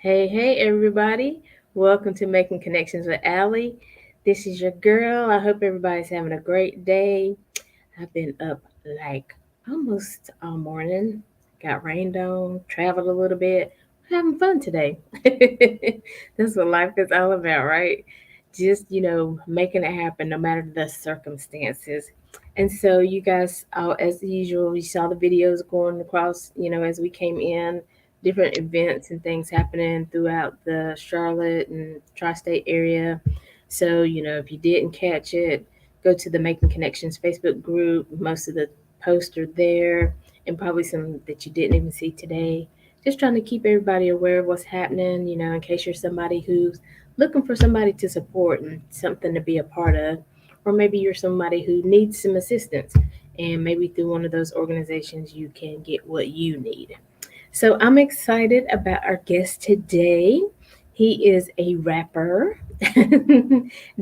Hey, everybody. Welcome to Making Connections with Aly. This is your girl. I hope everybody's having a great day. I've been up like almost all morning, got rained on, traveled a little bit, having fun today. That's what life is all about, right? Just, making it happen no matter the circumstances. And so, you guys, as usual, you saw the videos going across, as we came in, different events and things happening throughout the Charlotte and tri state area. So, if you didn't catch it, go to the Making Connections Facebook group. Most of the posts are there, and probably some that you didn't even see today. Just trying to keep everybody aware of what's happening, in case you're somebody who's looking for somebody to support and something to be a part of, or maybe you're somebody who needs some assistance, and maybe through one of those organizations you can get what you need. So I'm excited about our guest today. He is a rapper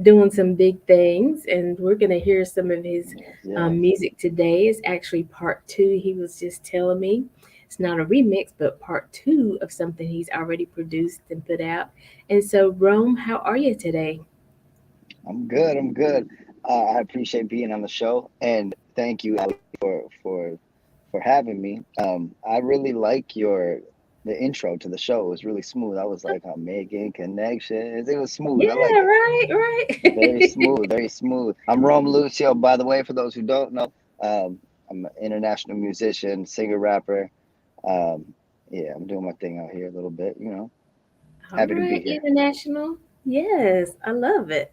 doing some big things, and we're going to hear some of his Yes. music today. It's actually part two. He was just telling me it's not a remix, but part two of something he's already produced and put out. And so, Rome, how are you today? I'm good. I'm good. I appreciate being on the show, and thank you, Ali, for having me. I really like your the intro to the show. It was really smooth. I was like, I'm making connections. It was smooth. I like Yeah, it. Very right. smooth. Very smooth. I'm Rome Lucio, by the way, for those who don't know. I'm an international musician, singer, rapper. Um, yeah, I'm doing my thing out here a little bit. All Happy to be right, here. international. Yes, I love it.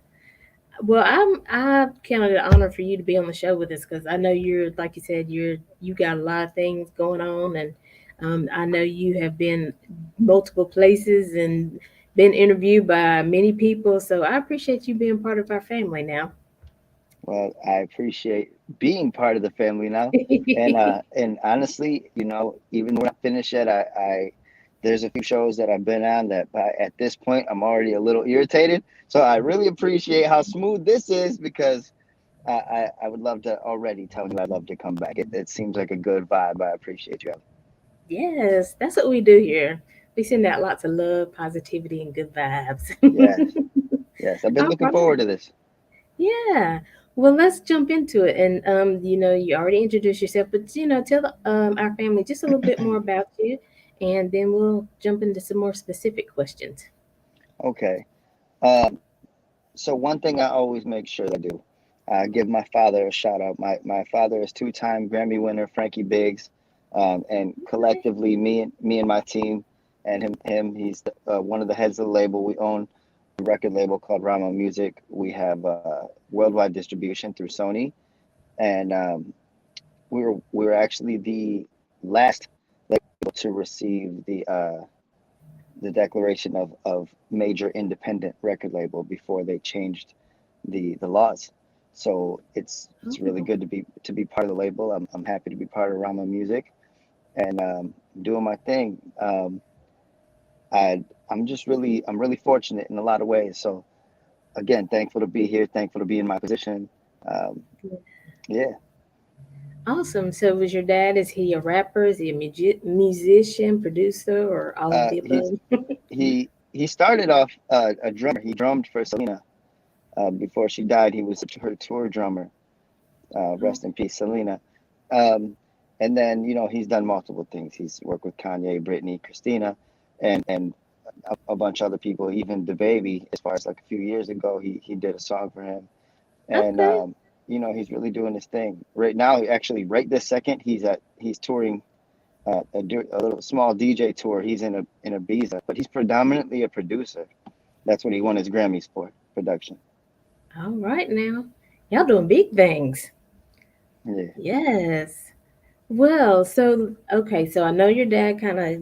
Well, I count it an honor for you to be on the show with us because I know you're like you said you got a lot of things going on, and I know you have been multiple places and been interviewed by many people. So I appreciate you being part of our family now. Well, I appreciate being part of the family now. And honestly, even though we're not finished yet, I there's a few shows that I've been on that at this point I'm already a little irritated. So I really appreciate how smooth this is because I would love to already tell you I'd love to come back. It seems like a good vibe. I appreciate you. Yes, that's what we do here. We send out lots of love, positivity, and good vibes. Yes, yes. I've been All looking right. forward to this. Yeah. Well, let's jump into it. And you already introduced yourself, but tell our family just a little bit more about you, and then we'll jump into some more specific questions. Okay. Um, so one thing I always make sure that I do, give my father a shout out. My father is two-time Grammy winner Frankie Biggs, and Okay. collectively me and my team and him he's one of the heads of the label. We own a record label called Rama Music. We have worldwide distribution through Sony, and we were actually the last label to receive the declaration of major independent record label before they changed the laws. So it's really Oh, good to be part of the label. I'm happy to be part of Rama Music and doing my thing. I'm really fortunate in a lot of ways. So again, thankful to be here. Thankful to be in my position. Um, yeah, awesome. So, was your dad? Is he a rapper? Is he a musician, producer, or all of the he's above? he started off a drummer. He drummed for Selena before she died. He was her tour drummer. Oh, Rest in peace, Selena. Um, and then he's done multiple things. He's worked with Kanye, Britney, Christina, and a bunch of other people. Even the baby, as far as like a few years ago, he did a song for him, and okay. he's really doing his thing right now. Actually, right this second, he's touring a little small DJ tour. He's in Ibiza, but he's predominantly a producer. That's what he won his Grammys for, production. All right now, y'all doing big things. Yeah. Yes. Well, so okay, so I know your dad kind of,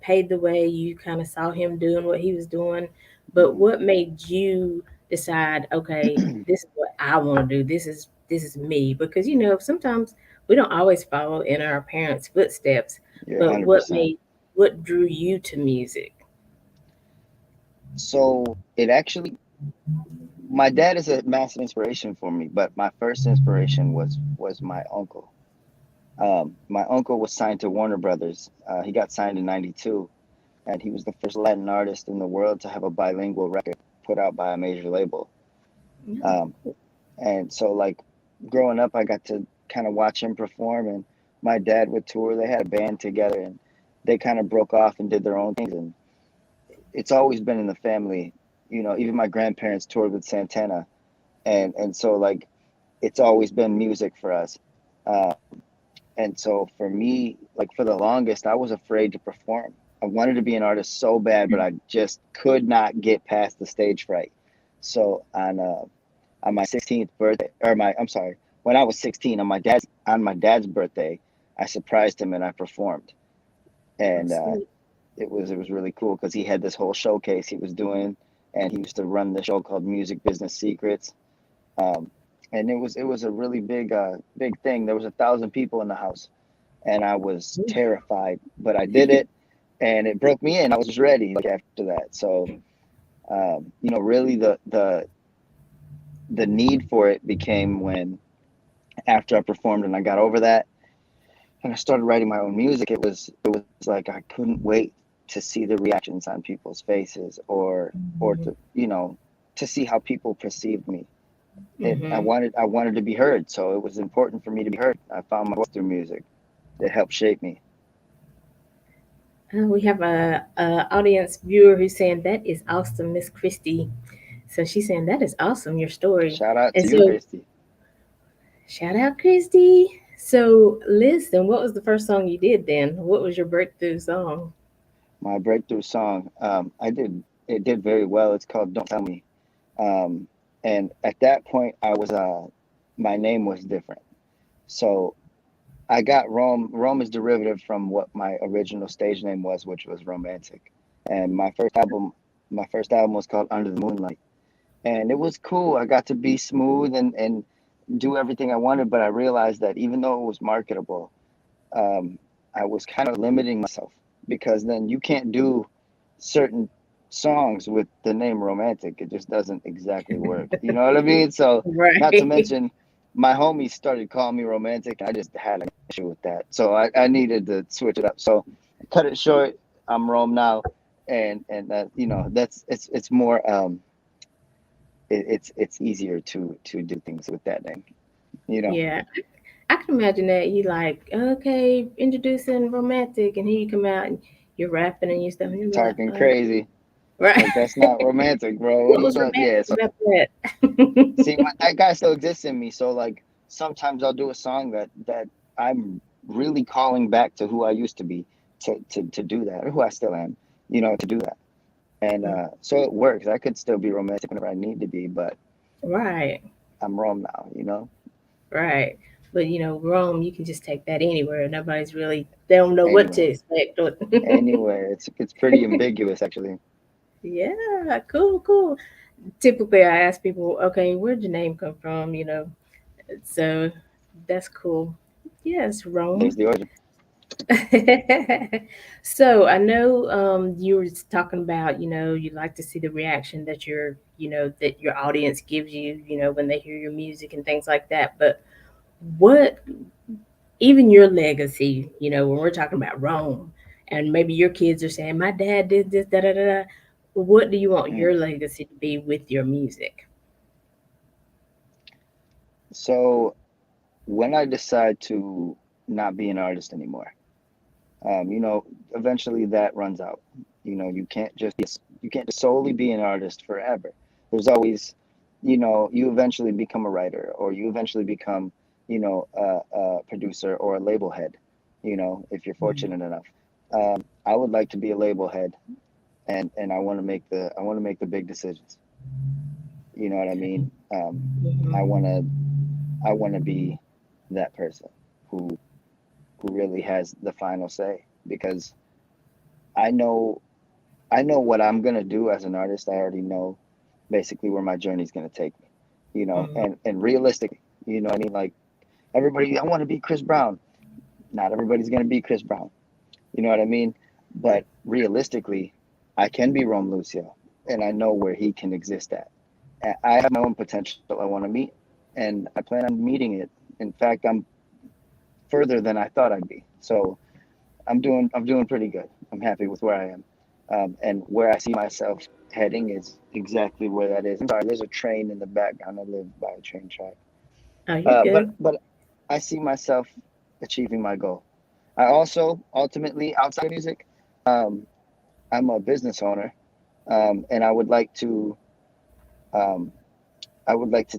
paved the way. You kind of saw him doing what he was doing, but Mhm. what made you decide, okay, this is what I want to do. This is me because sometimes we don't always follow in our parents' footsteps. You're But 100%. what drew you to music? So it actually, my dad is a massive inspiration for me, but my first inspiration was my uncle. My uncle was signed to Warner Brothers. He got signed in '92, and he was the first Latin artist in the world to have a bilingual record put out by a major label. No. Um, and so, like, growing up, I got to kind of watch him perform, and my dad would tour. They had a band together, and they kind of broke off and did their own things. And it's always been in the family. Even my grandparents toured with Santana, and so like it's always been music for us. Um, and so for me, like for the longest, I was afraid to perform. I wanted to be an artist so bad, but I just could not get past the stage fright. So on my 16th birthday, or my I'm sorry, when I was 16 on my dad's birthday, I surprised him and I performed, Oh, and sweet. it was really cool because he had this whole showcase he was doing, and he used to run the show called Music Business Secrets. Um, and it was a really big thing. There was 1,000 people in the house, and I was terrified, but I did it, and it broke me in. I was just ready like after that. So really the need for it became when after I performed and I got over that and I started writing my own music. It was like I couldn't wait to see the reactions on people's faces, or Mhm. to see how people perceived me. I Mhm. wanted to be heard, so it was important for me to be heard. I found my voice through music. It helped shape me. We have a audience viewer who's saying that is awesome, Miss Christie. So she's saying that is awesome, your story. Shout out And to you, so Christy. shout out, Christy. So listen, what was the first song you did then? What was your breakthrough song? My breakthrough song. It did very well. It's called "Don't Tell Me." Um, and at that point, my name was different. So I got Rome. Rome is derivative from what my original stage name was, which was Romantic. And my first album was called Under the Moonlight. And it was cool. I got to be smooth and do everything I wanted, but I realized that even though it was marketable, um, I was kind of limiting myself because then you can't do certain songs with the name Romantic. It just doesn't exactly work. You know what I mean? So, not to Right. mention, my homies started calling me Romantic. I just had an issue with that. So, I needed to switch it up. So, cut it short. I'm Rome now. And that's it's more it's easier to do things with that name. You know, Yeah. I can imagine that you like, okay, introducing romantic, and here you come out and you're rapping and you stuff, and you're like, talking crazy. right. Like that's not romantic, bro. What What are you was doing? Yeah. romantic So about that? see, that guy still exists in me. So like sometimes I'll do a song that I'm really calling back to who I used to be to do that, or who I still am, to do that. And so it works. I could still be romantic whenever I need to be, but Right, I'm Rome now, right. But Rome, you can just take that anywhere. Nobody's really, they don't know what to anywhere, expect. anywhere. It's pretty ambiguous actually. Yeah, cool, cool. Typically, I ask people, okay, where'd your name come from? So that's cool. Yes, Rome. There's the origin. So I know you were talking about, you like to see the reaction that that your audience gives you, when they hear your music and things like that. But what, even your legacy, when we're talking about Rome, and maybe your kids are saying, "My dad did this, da da da da." What do you want Mm. your legacy to be with your music? So when I decide to not be an artist anymore, um, you know, eventually that runs out. You can't just solely be an artist forever. There's always, you eventually become a writer, or you eventually become, a producer or a label head. If you're fortunate enough. I would like to be a label head, and I want to make the big decisions. You know what I mean? I Mhm. want to I want to be that person who who really has the final say because I know I know what I'm gonna do as an artist. I already know basically where my journey's gonna take me. Mhm. And realistically, what I mean? Like everybody, I want to be Chris Brown. Not everybody's gonna be Chris Brown. You know what I mean? But realistically, I can be Rome Lucio, and I know where he can exist at. I have my own potential I want to meet, and I plan on meeting it. In fact, I'm further than I thought I'd be. So I'm doing pretty good. I'm happy with where I am. And where I see myself heading is exactly where that is. I'm sorry, there's a train in the background. I live by a train track. Oh, you're good. But I see myself achieving my goal. I also ultimately outside of music, um, I'm a business owner, and um, I would like to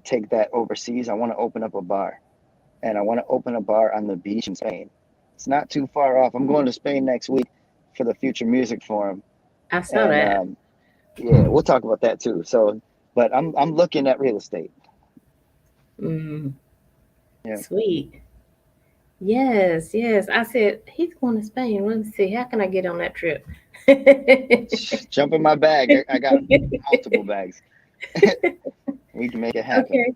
take that overseas. I want to open up a bar, and I want to open a bar on the beach in Spain. It's not too far off. I'm going to Spain next week for the Future Music Forum, I saw and that. yeah, we'll talk about that too. So, but I'm looking at real estate. Mm, Yeah, sweet. Yes, yes. I said he's going to Spain. Let's see. How can I get on that trip? jump in my bag. I got multiple bags. We can make it happen. Okay.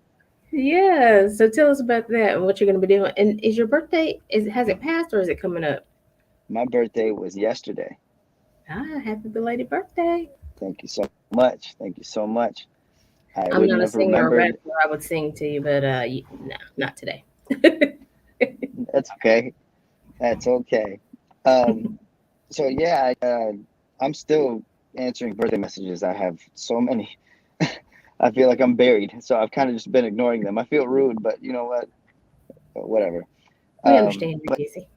Yeah. So tell us about that and what you're going to be doing. And is your birthday, has it passed or is it coming up? My birthday was yesterday. Ah, happy belated birthday. Thank you so much. Thank you so much. I I'm wouldn't not a have singer or remembered. rapper. I would sing to you, but no, not today. That's okay. That's okay. Um, so yeah, I'm still answering birthday messages. I have so many. I feel like I'm buried, so I've kind of just been ignoring them. I feel rude, but you know what? Whatever. We understand But you're busy.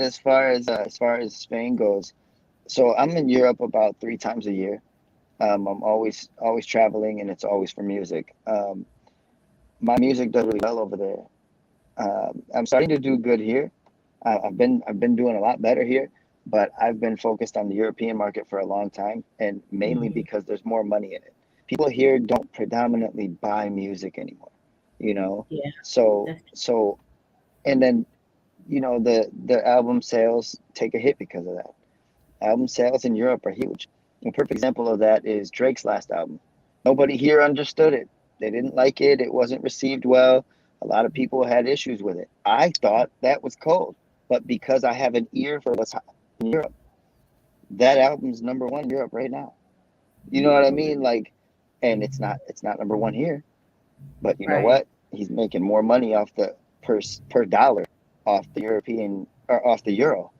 as far as Spain goes, so I'm in Europe about 3 times a year. I'm always traveling, and it's always for music. My music does really well over there. I'm starting to do good here. I've been doing a lot better here, but I've been focused on the European market for a long time, and mainly Hmm. because there's more money in it. People here don't predominantly buy music anymore, you know. Yeah, So that's so and then the album sales take a hit because of that. Album sales in Europe are huge. A perfect example of that is Drake's last album. Nobody here understood it. They didn't like it. It wasn't received well. A lot of people had issues with it. I thought that was cold, but because I have an ear for what's hot in Europe, that album's #1 in Europe right now. You know what I mean? Like, and it's not #1 here, but you know right. what? He's making more money off the per dollar off the European or off the euro.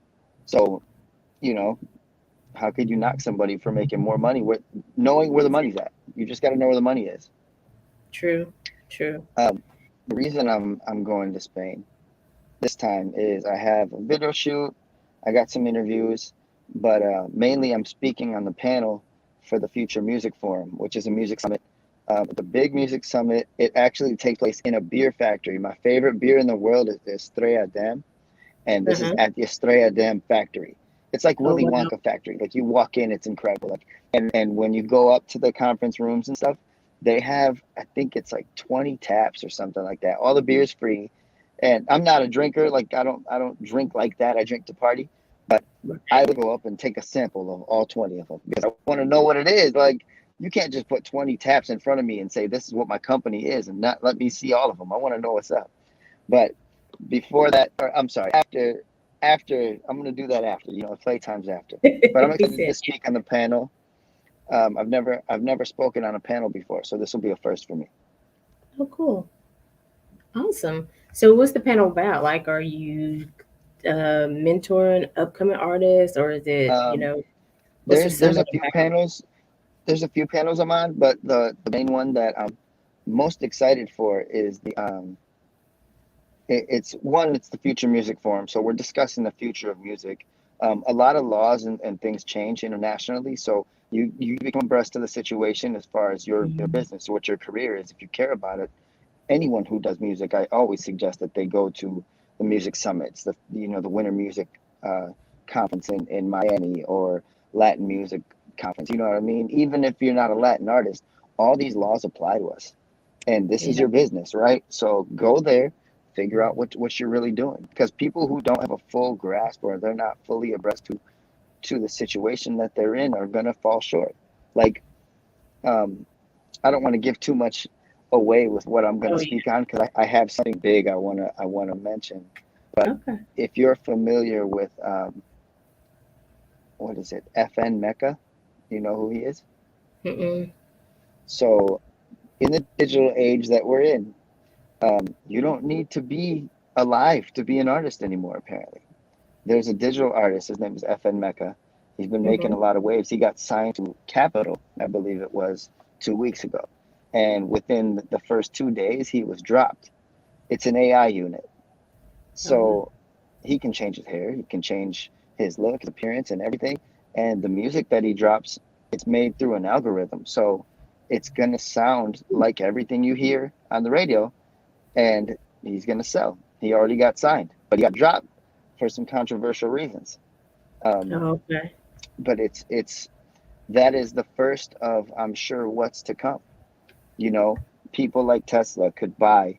So you know, how could you knock somebody for making more money with knowing where the money's at? You just got to know where the money is. True, true. The reason I'm going to Spain this time is I have a video shoot, I got some interviews, but mainly I'm speaking on the panel for the Future Music Forum, which is a music summit. The big music summit. It actually takes place in a beer factory. My favorite beer in the world is the Estrella Dam, and this is Uh-huh. at the Estrella Dam factory. It's like Oh, Willy wow. Wonka factory. Like you walk in, it's incredible. Like and when you go up to the conference rooms and stuff, they have I think it's like 20 taps or something like that. All the beer's free. And I'm not a drinker. Like I don't drink like that. I drink to party. But I Right. would go up and take a sample of all 20 of them because I want to know what it is. Like you can't just put 20 taps in front of me and say this is what my company is and not let me see all of them. I want to know what's up. But before that, or I'm sorry, after I'm gonna do that after, playtime's after. But I'm He excited said, to speak on the panel. I've never spoken on a panel before, so this will be a first for me. oh, cool. Awesome. So what's the panel about? Like, are you mentoring upcoming artists or is it, Um, what's the there's summit a few about? panels. There's a few panels I'm on, but the main one that I'm most excited for is it's the Future Music Forum. So we're discussing the future of music. A lot of laws and things change internationally, so you become abreast of the situation as far as your Mhm. business, what your career is, if you care about it. Anyone who does music, I always suggest that they go to the music summits, the Winter Music uh, Conference in Miami or Latin Music Conference. You know what I mean? Even if you're not a Latin artist, all these laws apply to us, and this is Yeah. your business, right? So go there, figure out what you're really doing, because people who don't have a full grasp or they're not fully abreast to the situation that they're in are gonna fall short. Like um, I don't want to give too much away with what I'm going to Oh, speak on because I have something big I wanna mention. yeah. But Okay. if you're familiar with what is it, FN Mecca, you know who he is. Mm-mm. So in the digital age that we're in, you don't need to be alive to be an artist anymore. Apparently, there's a digital artist. His name is FN Mecca. He's been making Mhm. a lot of waves. He got signed to Capitol, I believe it was 2 weeks ago. And within the first 2 days, he was dropped. It's an AI unit. Oh, So he can change his hair, he can change his look, his appearance, and everything. And the music that he drops, it's made through an algorithm. So it's going to sound like everything you hear on the radio, and he's going to sell. He already got signed, but he got dropped for some controversial reasons. Um, oh, okay. but it's that is the first of, I'm sure, what's to come. You know, people like Tesla could buy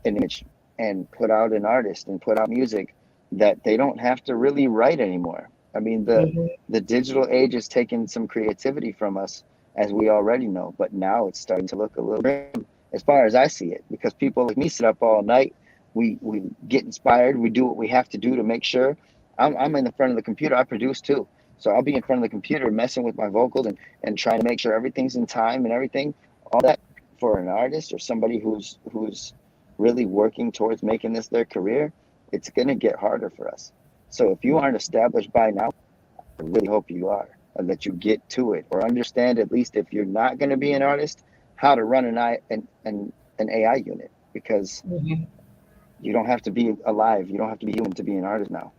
an image and put out an artist and put out music that they don't have to really write anymore. I mean, Mhm. the digital age has taken some creativity from us, as we already know, but now it's starting to look a little grim as far as I see it, because people like me sit up all night. We get inspired. We do what we have to do to make sure. I'm in the front of the computer. I produce too, so I'll be in front of the computer messing with my vocals and trying to make sure everything's in time and everything. All that for an artist or somebody who's really working towards making this their career, it's going to get harder for us. So if you aren't established by now, I really hope you are, and that you get to it or understand, at least if you're not going to be an artist, how to run an AI unit, because Mhm. you don't have to be alive, you don't have to be human to be an artist now.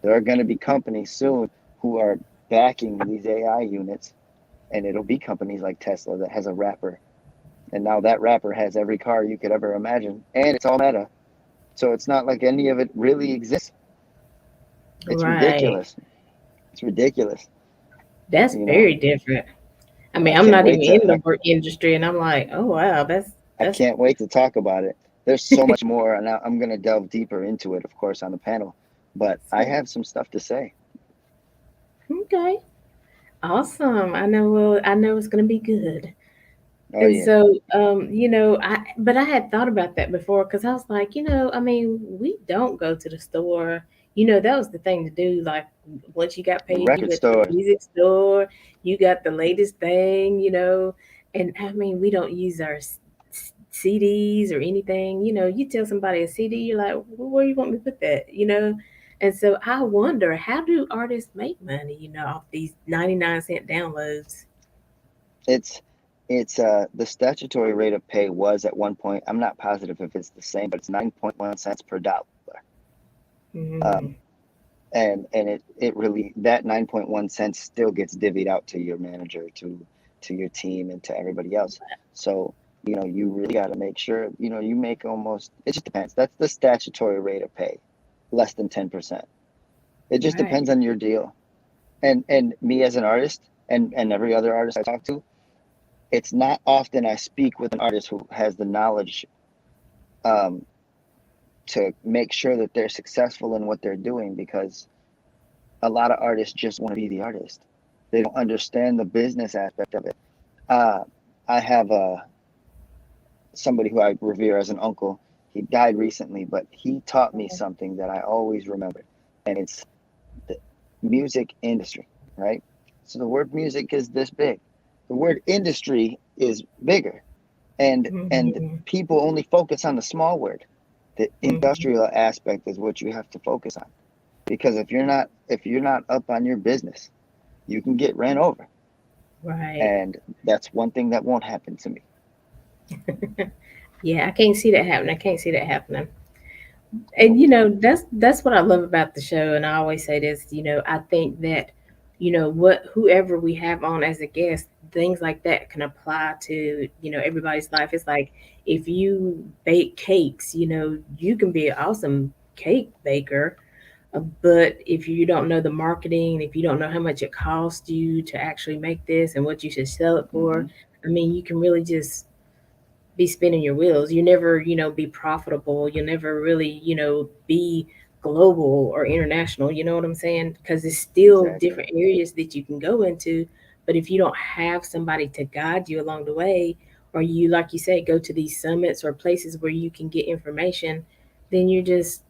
There are going to be companies soon who are backing these AI units, and it'll be companies like Tesla that has a rapper, and now that rapper has every car you could ever imagine, and it's all meta. So it's not like any of it really exists. It's Right. ridiculous. It's ridiculous. That's You know, very different. I mean, I I'm can't not even wait to in the work industry, and I'm like, oh wow, I that's can't wait to talk about it. There's so much more, and I'm going to delve deeper into it, of course, on the panel. But I so have some stuff to say. okay. Awesome. I know. Well, I know it's gonna be good. Oh And yeah, so, but I had thought about that before because I was like, I mean, we don't go to the store. That was the thing to do. Like, once you got the paid, you record went to the stores. music store, you got the latest thing. And I mean, we don't use our CDs or anything. You tell somebody a CD, you're like, well, where you want me to put that? And so I wonder, how do artists make money, off these 99-cent downloads? It's the statutory rate of pay was at one point. I'm not positive if it's the same, but it's 9.1 cents per dollar. Mm, Um, and it really, that 9.1 cents still gets divvied out to your manager, to your team, and to everybody else. So you really got to make sure you make almost, it just depends. That's the statutory rate of pay, less than 10%. It just right. depends on your deal. And me as an artist, and every other artist I talk to, it's not often I speak with an artist who has the knowledge, um, to make sure that they're successful in what they're doing, because a lot of artists just want to be the artist. They don't understand the business aspect of it. Uh, I have somebody who I revere as an uncle. He died recently, but he taught me something that I always remember, and it's the music industry, right? So the word music is this big. The word industry is bigger, and Mhm, people only focus on the small word. The mhm. industrial aspect is what you have to focus on, because if you're not up on your business, you can get ran over, Right. and that's one thing that won't happen to me. Yeah, I can't see that happening. I can't see that happening. I And hope so. that's what I love about the show. And I always say this, I think that, what whoever we have on as a guest, things like that can apply to, everybody's life. It's like if you bake cakes, you can be an awesome cake baker. But if you don't know the marketing, if you don't know how much it costs you to actually make this and what you should sell it for, Hmm. I mean, you can really just be spinning your wheels. You never, be profitable. You never really, be global or international. You know what I'm saying? Because it's still Exactly. different areas that you can go into. But if you don't have somebody to guide you along the way, or you, like you said, go to these summits or places where you can get information, then you're just,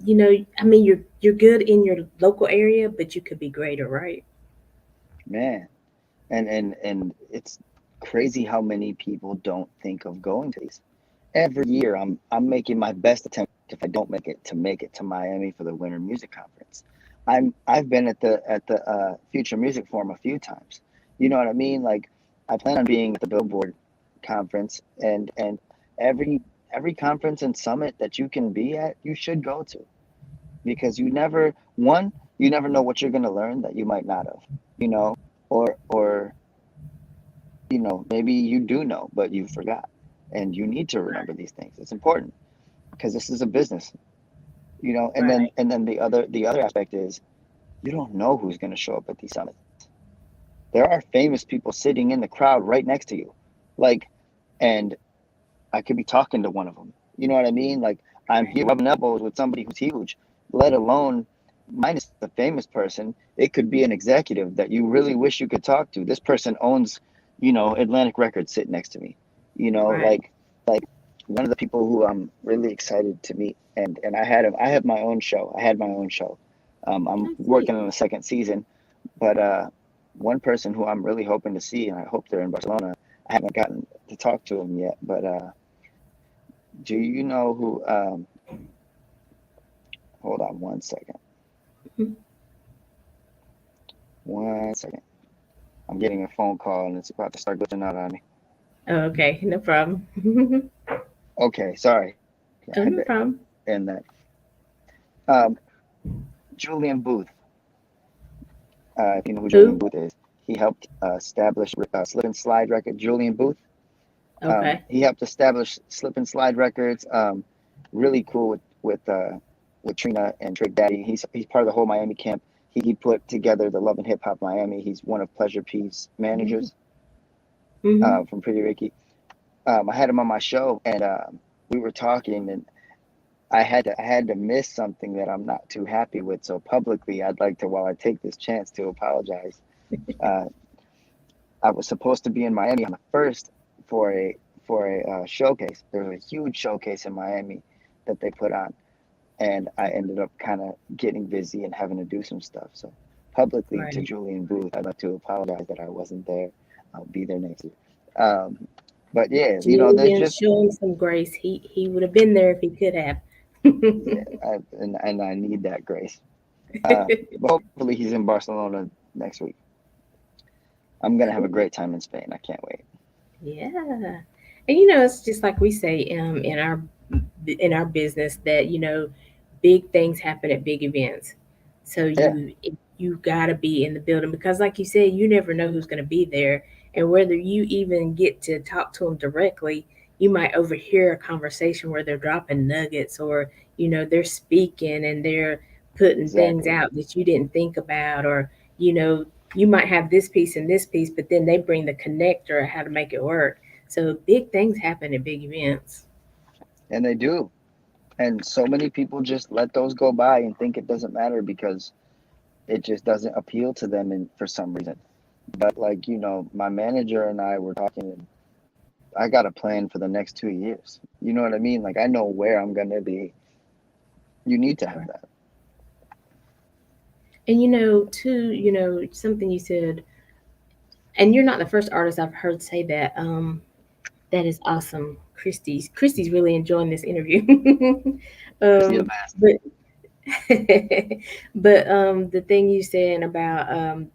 I mean, you're good in your local area, but you could be greater, right? Man, and it's crazy how many people don't think of going to these. Every year I'm making my best attempt, if I don't make it, to Miami for the Winter Music Conference. I've been at the Future Music Forum a few times. You know what I mean? Like I plan on being at the Billboard conference, and every conference and summit that you can be at, you should go to, because you never know what you're going to learn that you might not have, you know, or maybe you do know but you forgot, and you need to remember these things. It's important because this is a business, and Right. then the other aspect is you don't know who's going to show up at these summits. There are famous people sitting in the crowd right next to you, like, and I could be talking to one of them. You know what I mean? Like I'm here Right. rubbing elbows with somebody who's huge, let alone minus the famous person. It could be an executive that you really wish you could talk to. This person owns, Atlantic Records sitting next to me. Right. Like one of the people who I'm really excited to meet, and I have my own show. I had my own show. I'm Oh, sweet. working on the second season, but one person who I'm really hoping to see, and I hope they're in Barcelona. I haven't gotten to talk to them yet, but do you know who? Hold on one second. Mhm. 1 second. I'm getting a phone call and it's about to start glitching out on me. Oh, okay, no problem. Okay, sorry. I had Oh, to no problem. end that. Um, Julian Booth. If you know who Julian Who? Booth is, he helped establish Slip and Slide Record. Julian Booth. Okay. He helped establish Slip and Slide Records. Really cool with Trina and Trick Daddy. He's part of the whole Miami camp. He put together the Love and Hip Hop Miami. He's one of Pleasure P's managers Mm-hmm. from Pretty Ricky. I had him on my show, and we were talking, and I had to miss something that I'm not too happy with. So publicly, I'd like to, while I take this chance, to apologize. Uh, I was supposed to be in Miami on the first for a showcase. There was a huge showcase in Miami that they put on, and I ended up kind of getting busy and having to do some stuff. So publicly to Right. Julian Booth, I'd like to apologize that I wasn't there. I'll be there next year. Um, but yeah, there's Julian, just show him some grace. He would have been there if he could have. yeah, and I need that grace. But hopefully he's in Barcelona next week. I'm gonna have a Cool. great time in Spain. I can't wait. Yeah. And it's just like we say in our business that big things happen at big events. So Yeah, you gotta be in the building because, like you said, you never know who's gonna be there, and whether you even get to talk to them directly, you might overhear a conversation where they're dropping nuggets, or they're speaking and they're putting things exactly. out that you didn't think about, or you know you might have this piece and this piece, but then they bring the connector how to make it work. So big things happen at big events. And they do. And so many people just let those go by and think it doesn't matter because it just doesn't appeal to them and for some reason. But like, my manager and I were talking, and I got a plan for the next 2 years. You know what I mean? Like I know where I'm gonna be. You need to have that. And too, something you said, and you're not the first artist I've heard say that. That is awesome. Christy's really enjoying this interview. See the um, best. but the thing you saying about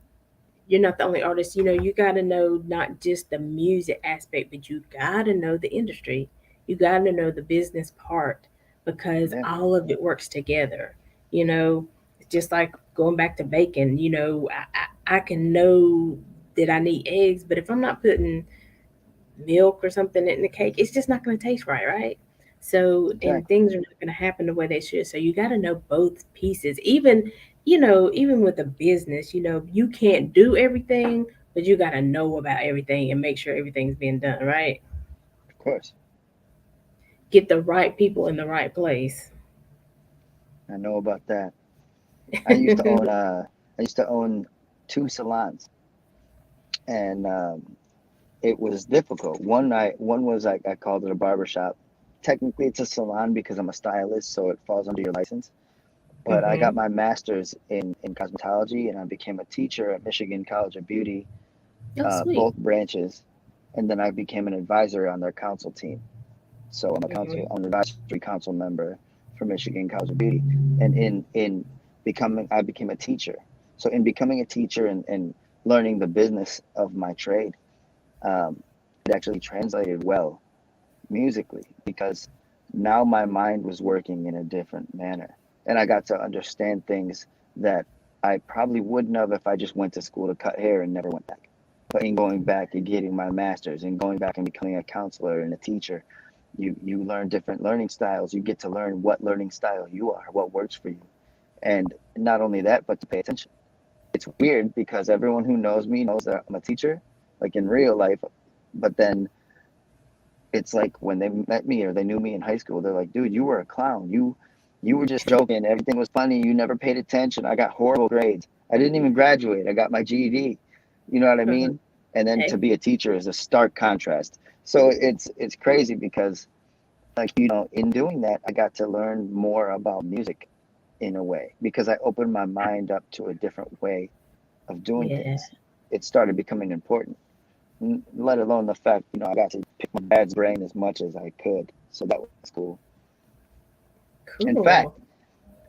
you're not the only artist. You got to know not just the music aspect, but you got to know the industry. You got to know the business part because Yeah, all of it works together. You know, just like going back to bacon. I can know that I need eggs, but if I'm not putting milk or something in the cake, it's just not going to taste right, right? So, and exactly. things are not going to happen the way they should. So, you got to know both pieces. Even with a business, you can't do everything, but you got to know about everything and make sure everything's being done right. Of course. Get the right people in the right place. I know about that. I used to own two salons, and it was difficult. One was like I called it a barber shop. Technically, it's a salon because I'm a stylist, so it falls under your license. But I got Hmm. my master's in cosmetology, and I became a teacher at Michigan College of Beauty, Oh, sweet. both branches, and then I became an advisor on their council team. So I'm Hmm. an advisory council member for Michigan College of Beauty, and in I became a teacher. So in becoming a teacher and learning the business of my trade, it actually translated well musically because now my mind was working in a different manner. And I got to understand things that I probably wouldn't have if I just went to school to cut hair and never went back. But in going back and getting my master's and going back and becoming a counselor and a teacher, you learn different learning styles. You get to learn what learning style you are, what works for you. And not only that, but to pay attention. It's weird because everyone who knows me knows that I'm a teacher, like in real life. But then it's like when they met me or they knew me in high school, they're like, dude, you were a clown. You were just joking. Everything was funny. You never paid attention. I got horrible grades. I didn't even graduate. I got my GED. You know what I Uh-huh. mean? And then to Okay. be a teacher is a stark contrast. So it's crazy because like, in doing that, I got to learn more about music in a way because I opened my mind up to a different way of doing Yeah. things. It started becoming important, let alone the fact, I got to pick my dad's brain as much as I could. So that was cool. In fact, Cool.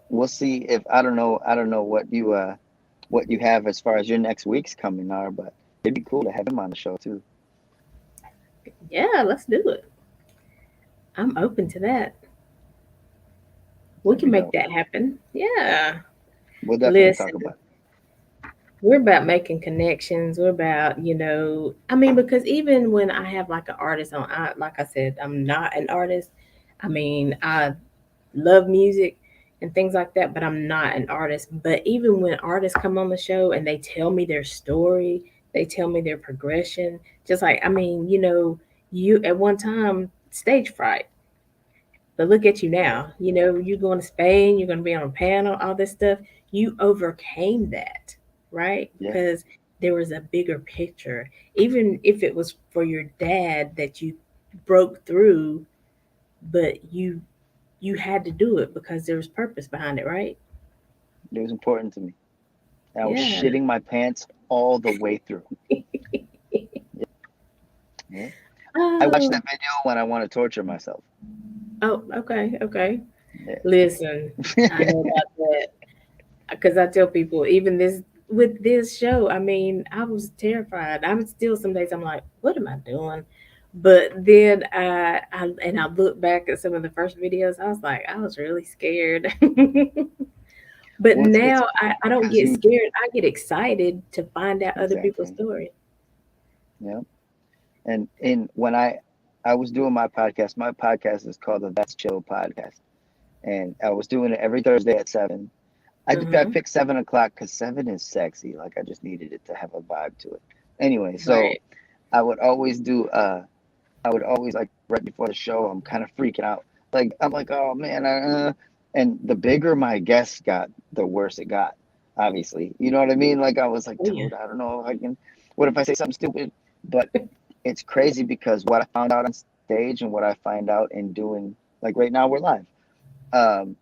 we'll see if I don't know what you have as far as your next week's coming are, but it'd be cool to have him on the show too. Yeah, let's do it. I'm open to that. We That'd can be make dope. that happen. Yeah. We'll definitely Listen, talk about it. we're about making connections. We're about, I mean, because even when I have like an artist on, like I said, I'm not an artist. I mean, I love music and things like that, but I'm not an artist. But even when artists come on the show and they tell me their story, they tell me their progression, just like, I mean, you at one time, stage fright. But look at you Right. now. You're going to Spain, you're going to be on a panel, all this stuff. You overcame that, right? Yeah. Because there was a bigger picture. Even if it was for your dad that you broke through, but you had to do it because there was purpose behind it, right? It was important to me. And I was Yeah. shitting my pants all the way through. Yeah. I watch Oh, that video when I want to torture myself. oh, okay, okay. Yeah. Listen, I know about that because I tell people even this with this show. I mean, I was terrified. I'm still some days I'm like, what am I doing? But then I look back at some of the first videos. I was like, I was really scared. But Well, it's now cool I don't because get you scared. I get excited to find out other people's exactly. stories. Yeah. And in when I was doing my podcast is called the That's Chill podcast, and I was doing it every Thursday at 7. I Hmm. picked 7 o'clock because 7 is sexy. Like I just needed it to have a vibe to it. Anyway, so Right. I would always do I would always like right before the show, I'm kind of freaking out. Like I'm like, oh man, and the bigger my guests got, the worse it got. Obviously, you know what I mean. Like I was like, Oh yeah. dude, I don't know if I can. What if I say something stupid? But it's crazy because what I found out on stage and what I find out in doing, like right now we're live, um,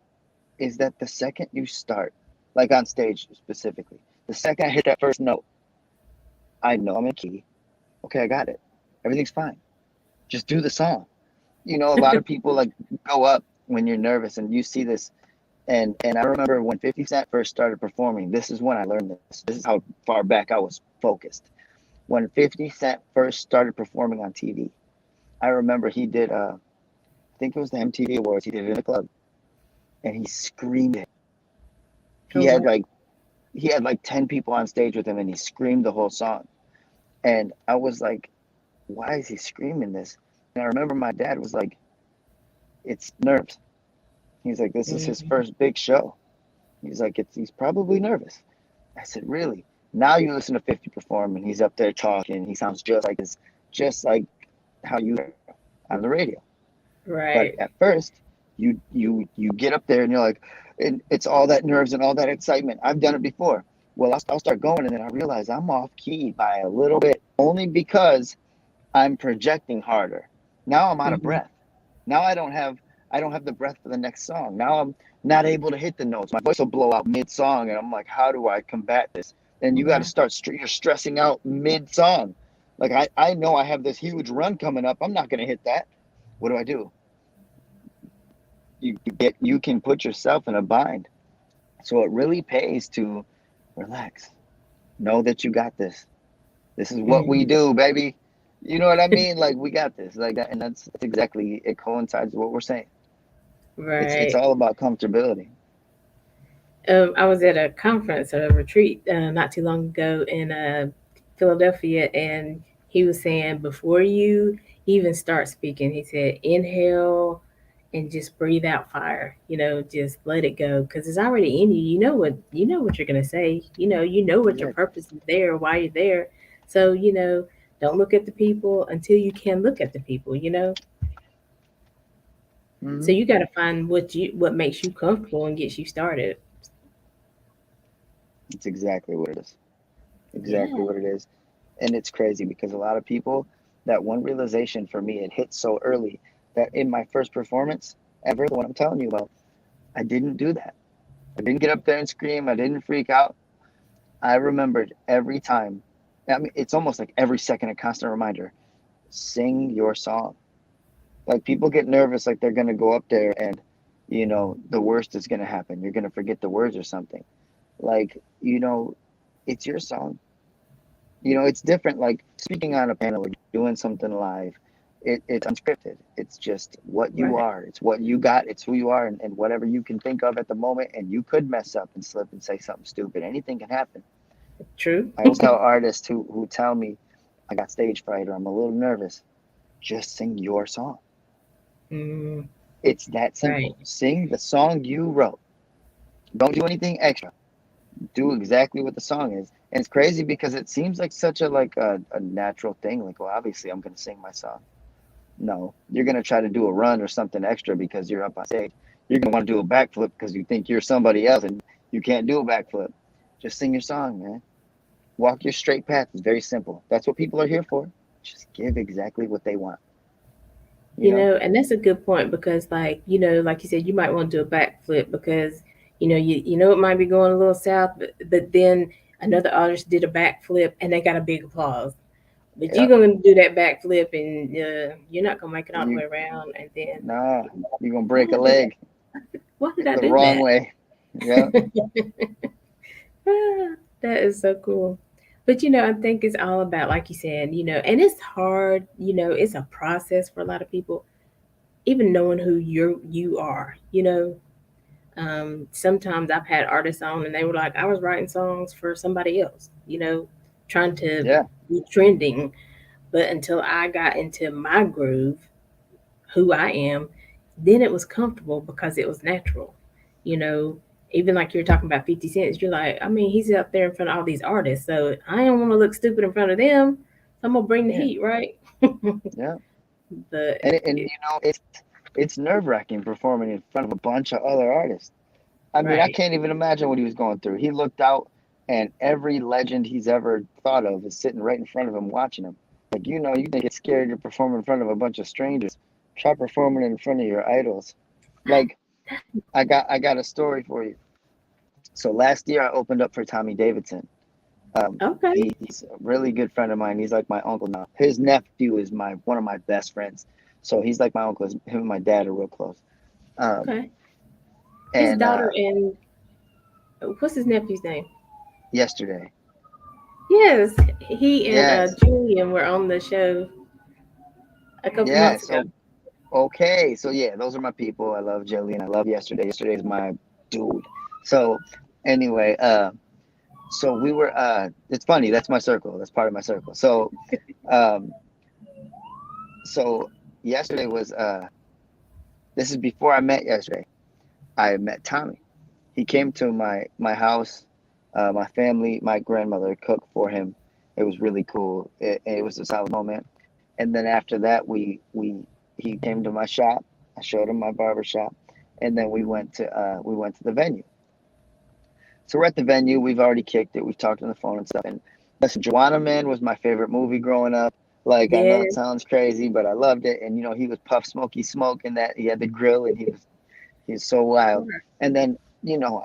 is that the second you start, like on stage specifically, the second I hit that first note, I know I'm in key. Okay, I got it. Everything's fine. Just do the song. A lot of people like go up when you're nervous and you see this. And I remember when 50 Cent first started performing, this is when I learned this. This is how far back I was focused. When 50 Cent first started performing on TV, I remember he did I think it was the MTV Awards, he did it in a club and he screamed it. Oh He wow. had like he had like 10 people on stage with him and he screamed the whole song. And I was like, why is he screaming this? And I remember my dad was like, it's nerves. He's like, this is his Hmm. first big show. He's like, he's probably nervous. I said, really? Now you listen to 50 perform and he's up there talking. He sounds just like how you are on the radio. But Right. at first, you get up there and you're like, and it's all that nerves and all that excitement. I've done it before. Well, I'll start going and then I realize I'm off key by a little bit only because I'm projecting harder. Now I'm out of Hmm. breath. Now I don't have the breath for the next song. Now I'm not able to hit the notes. My voice will blow out mid song, and I'm like, how do I combat this? And you got to Wow. start. You're stressing out mid song. Like I know I have this huge run coming up. I'm not going to hit that. What do? You can put yourself in a bind. So it really pays to relax. Know that you got this. This is what we Mhm. do, baby. You know what I mean? Like we got this, like that, and that's exactly it coincides with what we're saying. It's Right. all about comfortability. I was at a conference, a retreat, not too long ago in Philadelphia, and he was saying before you even start speaking, he said, inhale and just breathe out fire. Just let it go because it's already in you. You know what you're gonna say. You know what your Yeah. purpose is there, why you're there. So don't look at the people until you can look at the people. So Hmm. you got to find what makes you comfortable and gets you started. It's exactly what it is. Exactly Yeah. what it is. And it's crazy because a lot of people, that one realization for me, it hit so early that in my first performance ever, the one I'm telling you about, I didn't do that. I didn't get up there and scream. I didn't freak out. I remembered every time. I mean, it's almost like every second a constant reminder: sing your song. Like people get nervous, like they're gonna go up there and, the worst is gonna happen. You're gonna forget the words or something. Like, it's your song. It's different. Like speaking on a panel or doing something live. It's unscripted. It's just what you Right. are. It's what you got. It's who you are, and whatever you can think of at the moment. And you could mess up and slip and say something stupid. Anything can happen. True. I always tell artists who tell me I got stage fright or I'm a little nervous, just sing your song. Mm, It's that right. simple. Sing the song you wrote. Don't do anything extra. Do exactly what the song is. And it's crazy because it seems like such a natural thing. Like, well, obviously I'm gonna sing my song. No, you're gonna try to do a run or something extra because you're up on stage. You're gonna want to do a backflip because you think you're somebody else and you can't do a backflip. Just sing your song, man. Walk your straight path. It's very simple. That's what people are here for. Just give exactly what they want. You know? And that's a good point because, like you said, you might want to do a backflip because you know it might be going a little south, but then another artist did a backflip and they got a big applause. But you're Yep. gonna do that backflip and you're not gonna make it all And the you way around, and then nah, you're gonna why break did a I do leg that? Why did I the do wrong that? way. Yeah. Ah, that is so cool. But I think it's all about, like you said, and it's hard, it's a process for a lot of people, even knowing who you are. Sometimes I've had artists on and they were like, I was writing songs for somebody else, trying to Yeah. be trending. But until I got into my groove, who I am, then it was comfortable because it was natural. You know, Even like you're talking about 50 Cent, you're like, I mean, he's out there in front of all these artists, so I don't want to look stupid in front of them. So I'm gonna bring the Yeah. heat, right? Yeah. But And it's nerve-wracking performing in front of a bunch of other artists. I mean, I right, can't even imagine what he was going through. He looked out, and every legend he's ever thought of is sitting right in front of him watching him. Like, you think it's scary to perform in front of a bunch of strangers. Try performing in front of your idols. Like, I got a story for you. So last year I opened up for Tommy Davidson. okay, He's a really good friend of mine. He's like my uncle now. His nephew is my one of my best friends. So he's like my uncle. Him and my dad are real close. Um, okay. His and daughter and what's his nephew's name? yesterday, Yes, he and yes, Julian were on the show a couple yeah. months ago. So okay, so yeah, those are my people. I love Jillian. I love yesterday. Yesterday is my dude. So anyway, so we were. It's funny. That's my circle. That's part of my circle. Um, so yesterday was. This is before I met yesterday. I met Tommy. He came to my house. My family, my grandmother cooked for him. It was really cool. It was a solid moment. And then after that, we he came to my shop. I showed him my barber shop, and then we went to the venue. So we're at the venue. We've already kicked it. We've talked on the phone and stuff. And listen, Joanna Man was my favorite movie growing up. Like I know it Yes, sounds crazy, but I loved it. And he was Puff Smoky Smoke, and that he had the grill, and he's so wild. And then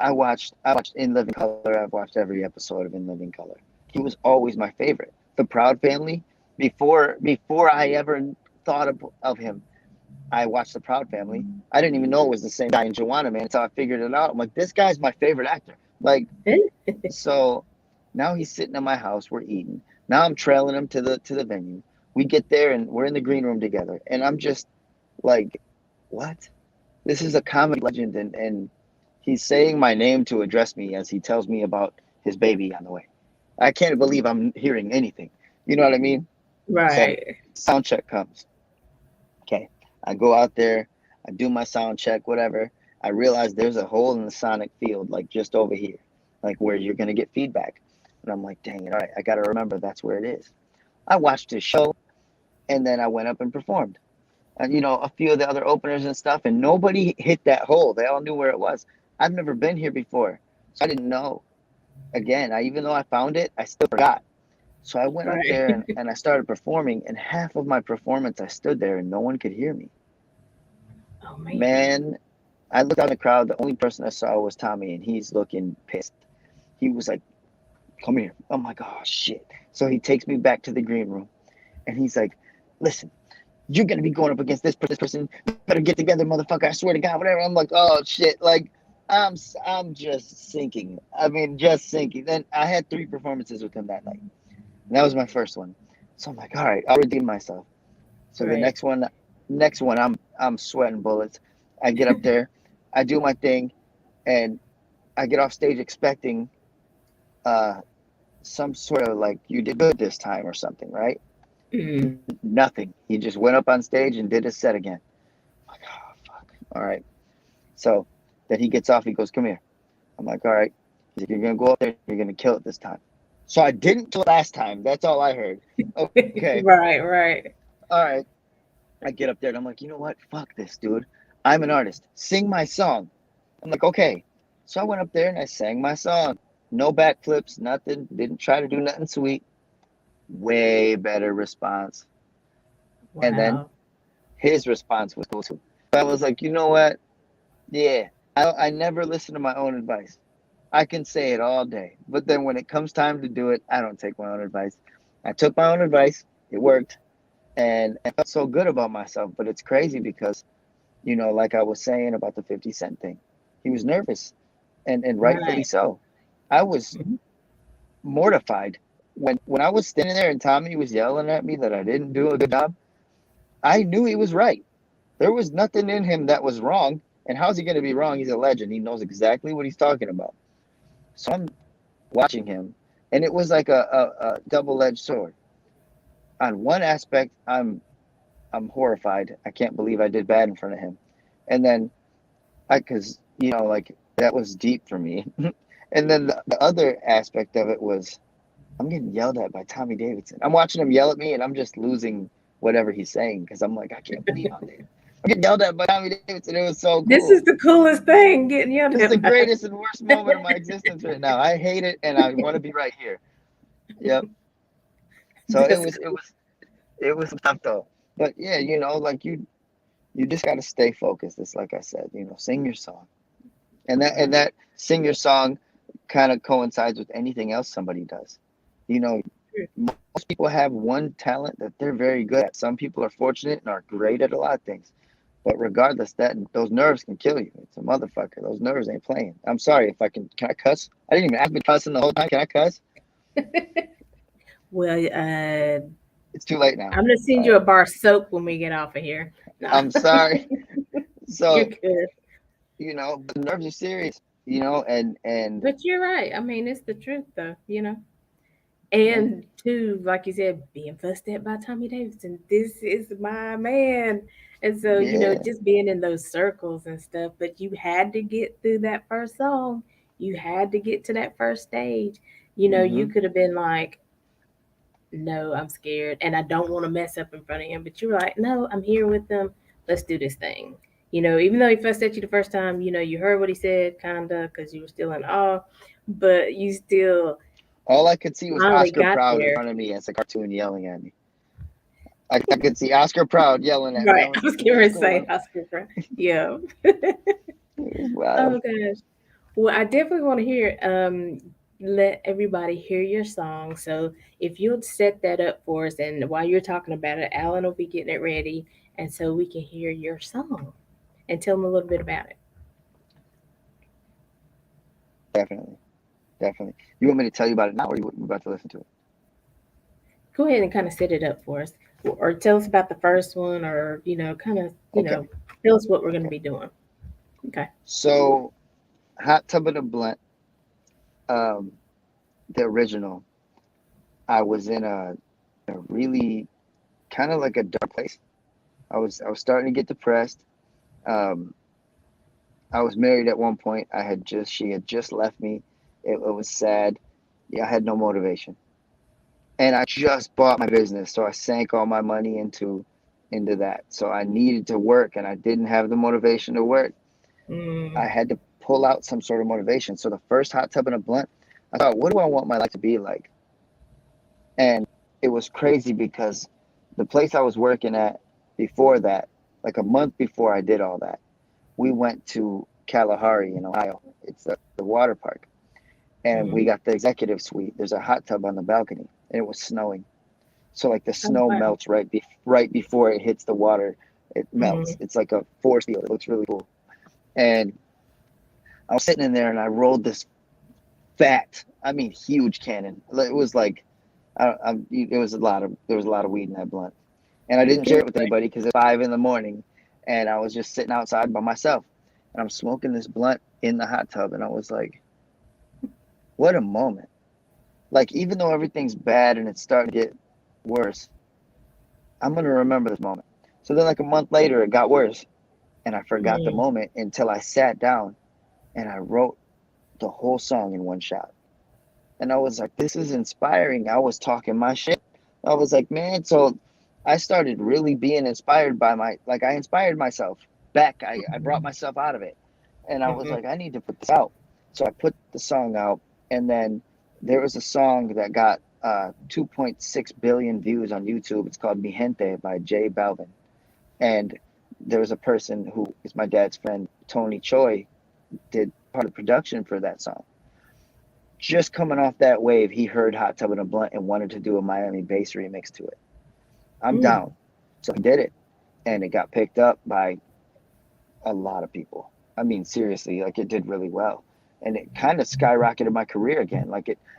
I watched In Living Color. I've watched every episode of In Living Color. He was always my favorite. The Proud Family. Before I ever thought of him, I watched The Proud Family. I didn't even know it was the same guy in Joanna Man until I figured it out. I'm like, this guy's my favorite actor. Like, so now he's sitting in my house. We're eating. Now I'm trailing him to the venue. We get there and we're in the green room together. And I'm just like, what? This is a comedy legend, and he's saying my name to address me as he tells me about his baby on the way. I can't believe I'm hearing anything. You know what I mean? So Right. sound check comes. Okay. I go out there, I do my sound check, whatever. I realize there's a hole in the sonic field, like just over here, like where you're going to get feedback. And I'm like, dang it, all right, I got to remember that's where it is. I watched his show and then I went up and performed. And, a few of the other openers and stuff, and nobody hit that hole. They all knew where it was. I've never been here before, so I didn't know. Again, even though I found it, I still forgot. So I went up Right. there and I started performing, and half of my performance, I stood there and no one could hear me. Oh man. Man, I looked out in the crowd. The only person I saw was Tommy, and he's looking pissed. He was like, come here. I'm like, oh, shit. So he takes me back to the green room, and he's like, listen, you're going to be going up against this person. You better get together, motherfucker. I swear to God, whatever. I'm like, oh, shit. Like, I'm just sinking. I mean, just sinking. Then I had 3 performances with him that night. And that was my first one. So I'm like, all right, I'll redeem myself. So the Right. next one, I'm sweating bullets. I get up there, I do my thing, and I get off stage expecting uh some sort of like you did good this time or something, right? Mm. Nothing. He just went up on stage and did his set again. I'm like, oh fuck. All right. So then he gets off. He goes, come here. I'm like, all right. He's like, you're gonna go up there. You're gonna kill it this time. So I didn't kill it last time. That's all I heard. Okay. Right. Right. All right. I get up there and I'm like, you know what? Fuck this, dude. I'm an artist. Sing my song. I'm like, okay. So I went up there and I sang my song. No backflips, nothing. Didn't try to do nothing sweet. Way better response. And then Wow. his response was cool too. So I was like, you know what? Yeah. I never listen to my own advice. I can say it all day. But then when it comes time to do it, I don't take my own advice. I took my own advice. It worked. And I felt so good about myself. But it's crazy because, like I was saying about the 50 Cent thing, he was nervous and rightfully Right. so. I was Mhm. mortified when I was standing there and Tommy was yelling at me that I didn't do a good job. I knew he was right. There was nothing in him that was wrong. And how's he going to be wrong? He's a legend. He knows exactly what he's talking about. So I'm watching him, and it was like a double-edged sword. On one aspect, I'm horrified. I can't believe I did bad in front of him. And then because like that was deep for me. And then the other aspect of it was I'm getting yelled at by Tommy Davidson. I'm watching him yell at me, and I'm just losing whatever he's saying because I'm like, I can't believe I'm getting yelled at by Tommy Davidson. It was so This cool. is the coolest thing, getting yelled It's the at by. greatest and worst moment of my existence right now. I hate it, and I want to be right here. Yep. So it That's was it was it was tough though. But yeah, like you just got to stay focused. It's like I said, sing your song, and right. that sing your song kind of coincides with anything else somebody does. You know, most people have one talent that they're very good at. Some people are fortunate and are great at a lot of things. But regardless, that those nerves can kill you. It's a motherfucker. Those nerves ain't playing. I'm sorry if I can. Can I cuss? I didn't even. I've been cussing the whole time. Can I cuss? Well, It's too late now. I'm gonna send All you right. a bar of soap when we get off of here. No, I'm sorry. you're So good. the nerves are serious. And But you're right. I mean, it's the truth, though. yeah, And too, like you said, being fussed at by Tommy Davidson. This is my man. And so, yeah. just being in those circles and stuff, but you had to get through that first song. You had to get to that first stage. You Hmm. could have been like, no, I'm scared and I don't want to mess up in front of him. But you were like, no, I'm here with them. Let's do this thing. Even though he fussed at you the first time, you heard what he said, kind of, because you were still in awe, but you still All I could see was finally Oscar got Proud in there. front of me as a cartoon yelling at me. I could see Oscar Proud yelling at me. I Right. was I was like, going what's to going say on? Oscar Brown. Yeah. It was wild. Oh gosh. Well, I definitely want to hear let everybody hear your song. So if you'll set that up for us, and while you're talking about it, Alan will be getting it ready. and so we can hear your song and tell them a little bit about it. Definitely, definitely. You want me to tell you about it now, or you about to listen to it? Go ahead and kind of set it up for us, or tell us about the first one, or kind of Okay, tell us what we're going to okay. be doing. Okay. So, Hot Tub of the Blunt, um, the original. I was in a really kind of like a dark place. I was starting to get depressed. Um, I was married at one point. She had just left me. It was sad. Yeah, I had no motivation, and I just bought my business, so I sank all my money into that. So I needed to work, and I didn't have the motivation to work. Mm, I had to pull out some sort of motivation. So the first hot tub and a blunt, I thought, what do I want my life to be like? And it was crazy because the place I was working at before that, like a month before I did all that, we went to Kalahari in Ohio. It's the water park. And mm. we got the executive suite. There's a hot tub on the balcony, and it was snowing. So like the Oh, snow wow. melts right before it hits the water. It Mm, melts. It's like a force field. It looks really cool. And I was sitting in there, and I rolled this fat, I mean huge cannon. It was like it was a lot of there was a lot of weed in that blunt, and I didn't share good. it with anybody because it's 5 in the morning, and I was just sitting outside by myself, and I'm smoking this blunt in the hot tub, and I was like, what a moment! Like even though everything's bad and it's starting to get worse, I'm gonna remember this moment. So then, like a month later, it got worse, and I forgot the Mm, moment until I sat down and I wrote the whole song in one shot. And I was like, this is inspiring. I was talking my shit. I was like, man, so I started really being inspired by like I inspired myself back. I brought myself out of it. And I was mhm, like, I need to put this out. So I put the song out. And then there was a song that got 2.6 billion views on YouTube. It's called Mi Gente by J Balvin. And there was a person who is my dad's friend, Tony Choi, did part of the production for that song. Just coming off that wave, he heard Hot Tub and a Blunt and wanted to do a Miami bass remix to it. I'm mm, down. So he did it. And it got picked up by a lot of people. I mean, seriously, like it did really well. And it kind of skyrocketed my career again.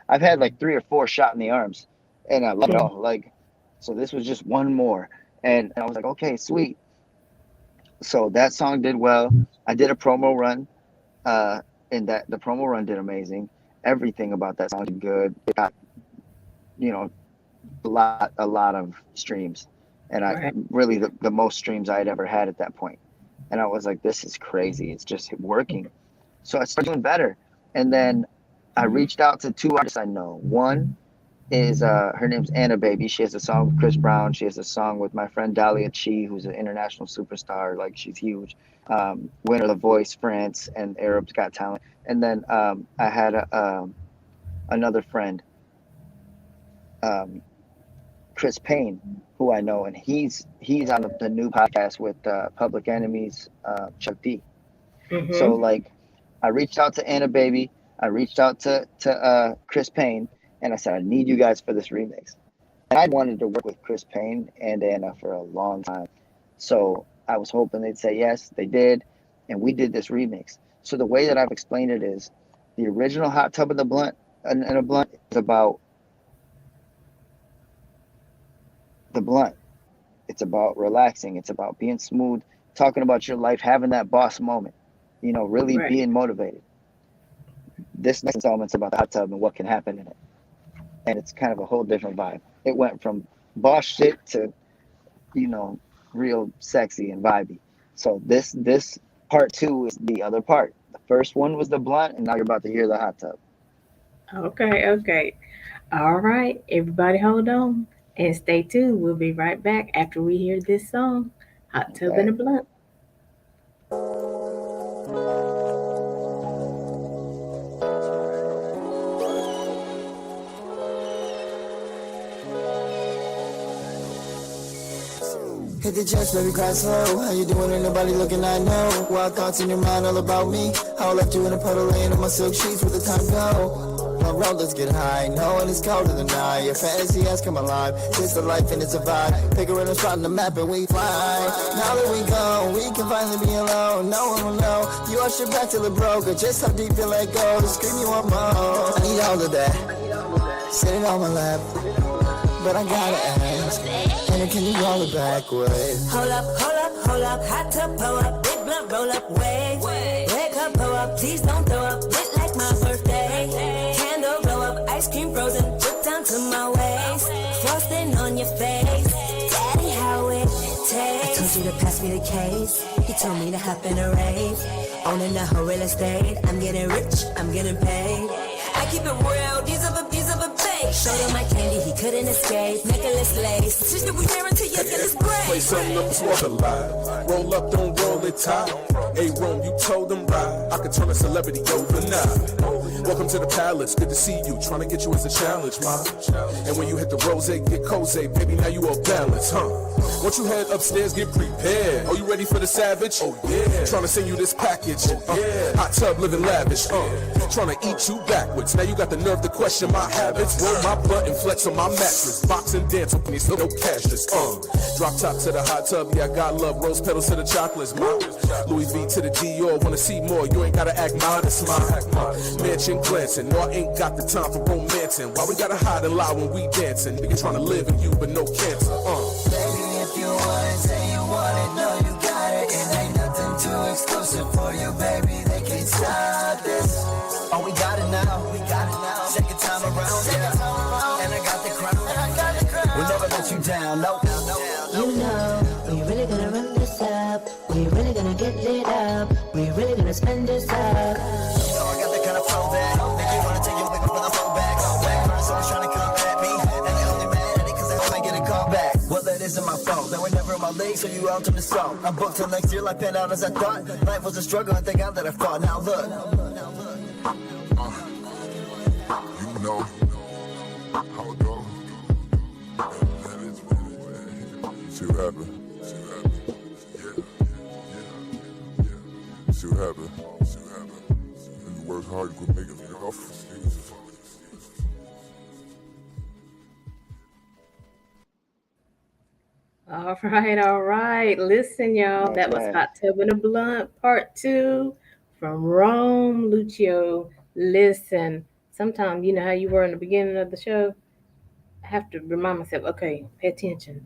I've had like 3 or 4 shot in the arms and I love it mm, all. Like, so this was just one more. And I was like, okay, sweet. So that song did well. I did a promo run, uh, and that the promo run did amazing. Everything about that song did good. It got, you know, a lot of streams, and I right. really the most streams I had ever had at that point. And I was like, this is crazy. It's just working. So I started doing better, and then I reached out to 2 artists I know. One is her name's Anna Baby. She has a song with Chris Brown. She has a song with my friend Dahlia Chi, who's an international superstar. Like she's huge. Winner of The Voice France and Arab's Got Talent. And then I had another friend, um, Chris Payne, who I know, and he's on the new podcast with Public Enemy's Chuck D. So Mhm. like, I reached out to Anna Baby, I reached out to Chris Payne, and I said I need you guys for this remix. And I wanted to work with Chris Payne and Anna for a long time, so I was hoping they'd say yes. They did, and we did this remix. So the way that I've explained it is, the original Hot Tub of the Blunt and a Blunt is about the blunt. It's about relaxing. It's about being smooth, talking about your life, having that boss moment, really Right. being motivated. This next installment's about the hot tub and what can happen in it. And it's kind of a whole different vibe. It went from boss shit to, you know, real sexy and vibey. So this part two is the other part. The first one was the blunt, and now you're about to hear the hot tub. Okay. Okay. All right. Everybody, hold on and stay tuned. We'll be right back after we hear this song, "Hot Tub and a Okay. Blunt." Hit the chest, baby, cry slow. How you doing? Ain't nobody looking, I know. Wild thoughts in your mind all about me. How I left you in a puddle laying on my silk sheets where the time go. My rollers get high, knowing it's colder than I. Your fantasy has come alive. It's the life and it's a vibe. Pick a random spot on the map and we fly. Now that we go, we can finally be alone. No one will know. You are shit back till it broke. Or just how deep you let go. To scream you want more. I need all of that. Sit it on my lap. But I gotta ask, and can you roll it backwards? Hold up, hold up, hold up, hot tub, pull up, big blunt, roll up, wave. Wake up, pull up, please don't throw up, lit like my birthday. Candle blow up, ice cream frozen, drip down to my waist. Frosting on your face, daddy, how it tastes. I told you to pass me the case, he told me to hop in a rave. Owning the whole real estate, I'm getting rich, I'm getting paid. I keep it real, these are the bake. Showed him my candy, he couldn't escape. Necklace lace, since that we guarantee you get this break. Play something up, it's walk alive. Roll up, don't roll it tight. Hey, Rome, you told them right. I could turn a celebrity overnight. Welcome to the palace, good to see you. Trying to get you as a challenge, ma. And when you hit the rose, get cozy, baby, now you all balanced, huh? Once you head upstairs, get prepared. Are you ready for the savage? Oh yeah. Trying to send you this package. Yeah. Hot tub, living lavish. Trying to eat you backwards. Now you got the nerve to question my habits. Roll my blunt and flex on my mattress. Box and dance, open these little cashless. Drop top to the hot tub, yeah, I got love. Rose petals to the chocolates, ma. Louis V to the Dior, wanna see more. You ain't gotta act modest, ma. Mansion glancing, no, I ain't got the time for romancing. Why we gotta hide and lie when we dancing? Nigga trying to live in you, but no cancer. Baby, if you want it, say you want it, know you got it. It ain't nothing too exclusive for you, baby. They can't stop this. Oh, we got it now. We got it now. Second time around, yeah. And I got the crown. We'll never let you down, no. You know, we really gonna run this up. We really gonna get lit up. We really gonna spend this up. You know I got that kind of flow that make you wanna take your wig up with a whole back. First always trying to come at me, and they only mad at it 'cause they hope I get a call back. Well, that isn't my fault. They were never in my league, so you out to the salt. I'm booked till next year, like panned out as I thought. Life was a struggle, and thank God that I fought. Now look. You know how it goes. See what happened. See what happened. When you work hard, you can make it off. All right. Listen, y'all. That was Hot Tub and a Blunt Part 2 from Rome Lucio. Listen, sometimes you know how you were in the beginning of the show. I have to remind myself, okay, pay attention.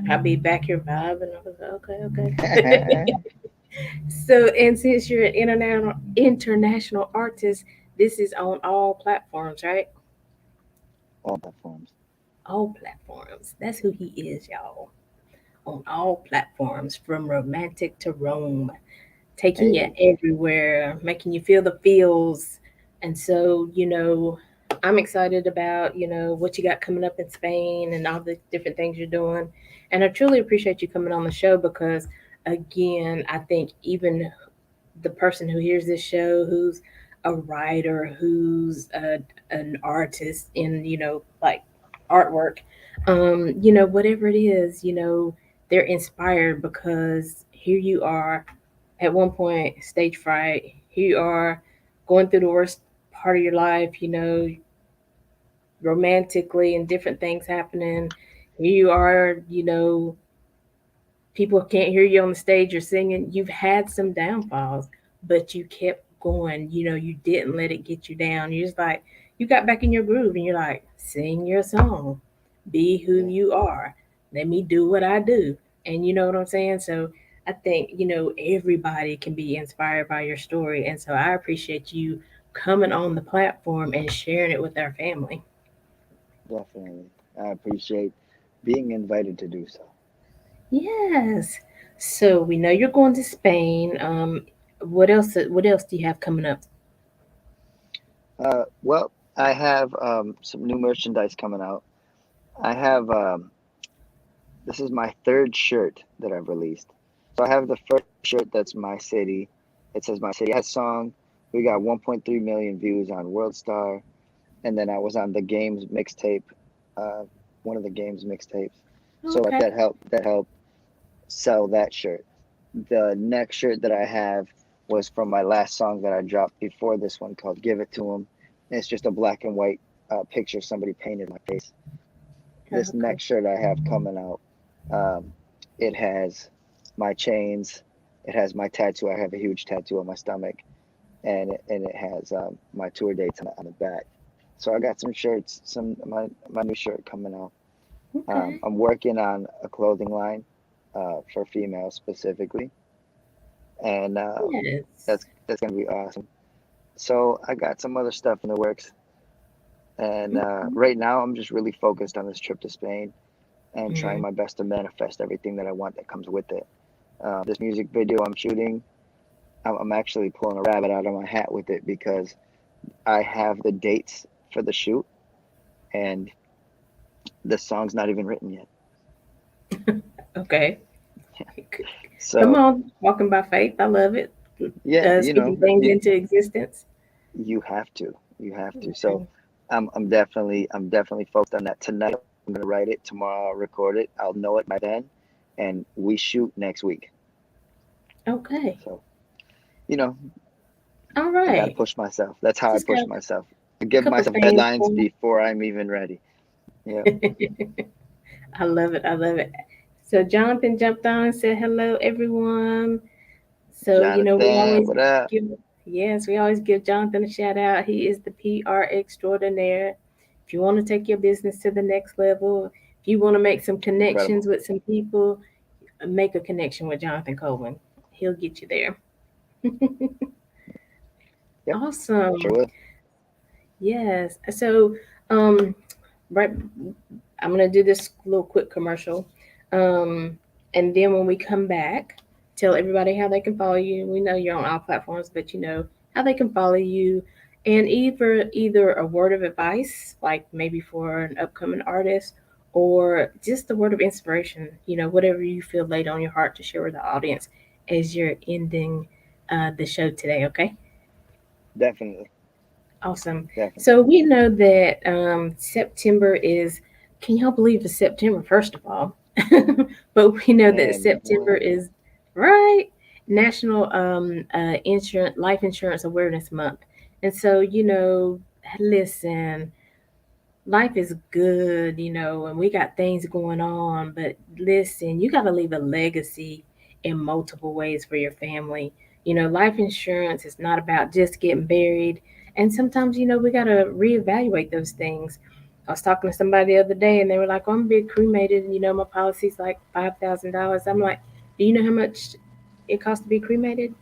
I'll be back here vibing. I was like, okay. So, and since you're an international artist, this is on all platforms, right? All platforms. All platforms. That's who he is, y'all. On all platforms, from romantic to Rome, taking you everywhere, making you feel the feels. And so, I'm excited about, what you got coming up in Spain and all the different things you're doing. And I truly appreciate you coming on the show because, again, I think even the person who hears this show, who's a writer, who's an artist in, like artwork, whatever it is, they're inspired because here you are at one point, stage fright. Here you are going through the worst part of your life, romantically and different things happening. Here you are, people can't hear you on the stage or singing. You've had some downfalls, but you kept going. You didn't let it get you down. You just like, you got back in your groove and you're like, sing your song, be who you are. Let me do what I do. And you know what I'm saying? So I think, everybody can be inspired by your story. And so I appreciate you coming on the platform and sharing it with our family. Definitely. I appreciate being invited to do so. Yes. So we know you're going to Spain. What else? What else do you have coming up? Well, I have some new merchandise coming out. I have this is my third shirt that I've released. So I have the first shirt that's my city. It says my city. That song, we got 1.3 million views on WorldStar, and then I was on the games mixtape, one of the games mixtapes. So Okay. that helped sell that shirt. The next shirt that I have was from my last song that I dropped before this one called "Give It to 'Em." It's just a black and white picture somebody painted my face. This Okay. next shirt I have coming out, um, it has my chains. It has my tattoo. I have a huge tattoo on my stomach, and it has my tour dates on the back. So I got some shirts, my new shirt coming out. Okay. I'm working on a clothing line for females specifically, and Yes. that's gonna be awesome. So I got some other stuff in the works, and Okay. right now I'm just really focused on this trip to Spain and trying Mm. my best to manifest everything that I want that comes with it. This music video I'm shooting, I'm actually pulling a rabbit out of my hat with it because I have the dates for the shoot and the song's not even written yet. Okay. Come So on, walking by faith. I love it. yeah, Speaking things into existence. you have to. So Okay. I'm definitely focused on that tonight. I'm gonna write it tomorrow. I'll record it. I'll know it by then, and we shoot next week. Okay. So you know, All I gotta right. push myself. That's how I Just got push myself. I a give couple myself things deadlines for before I'm even ready. Yep. I love it. I love it. So Jonathan jumped on and said hello, everyone. So we Jonathan, always what up? give yes, we always give Jonathan a shout out. He is the PR extraordinaire. If you want to take your business to the next level, if you want to make some connections Incredible. with some people, make a connection with Jonathan Coleman. He'll get you there. Yep, sure Awesome. will. Yes. So, um, right, I'm gonna do this little quick commercial, um, and then when we come back, tell everybody how they can follow you. We know you're on all platforms, but how they can follow you, and either a word of advice, like maybe for an upcoming artist, or just a word of inspiration. Whatever you feel laid on your heart to share with the audience as you're ending the show today. Okay. Definitely, Awesome. definitely. So we know that September is, can y'all believe it's September, first of all? But we know that Man, September what? is, right, National Life Insurance Awareness Month. And so, listen, life is good, and we got things going on, but listen, you got to leave a legacy in multiple ways for your family. Life insurance is not about just getting buried. And sometimes, we got to reevaluate those things. I was talking to somebody the other day and they were like, oh, I'm being cremated. And, my policy's like $5,000. I'm like, do you know how much it costs to be cremated?